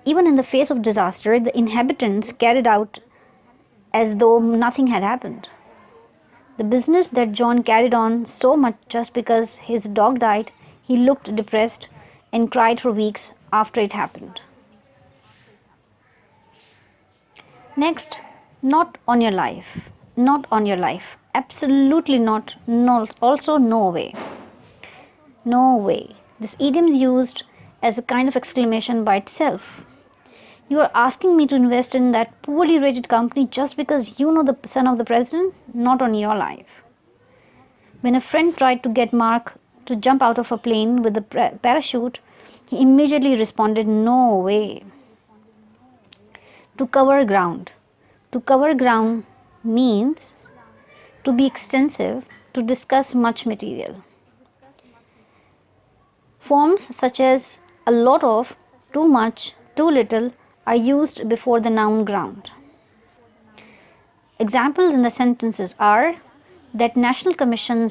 Even in the face of disaster, the inhabitants carried out as though nothing had happened. The business that John carried on so much just because his dog died, he looked depressed and cried for weeks after it happened. Next, not on your life. Not on your life. Absolutely not. No, also no way. No way. This idiom is used as a kind of exclamation by itself. You are asking me to invest in that poorly rated company just because you know the son of the president? Not on your life. When a friend tried to get Mark to jump out of a plane with a parachute, he immediately responded, "No way." To cover ground. To cover ground means to be extensive, to discuss much material. Forms such as a lot of, too much, too little are used before the noun ground. Examples in the sentences are that National Commission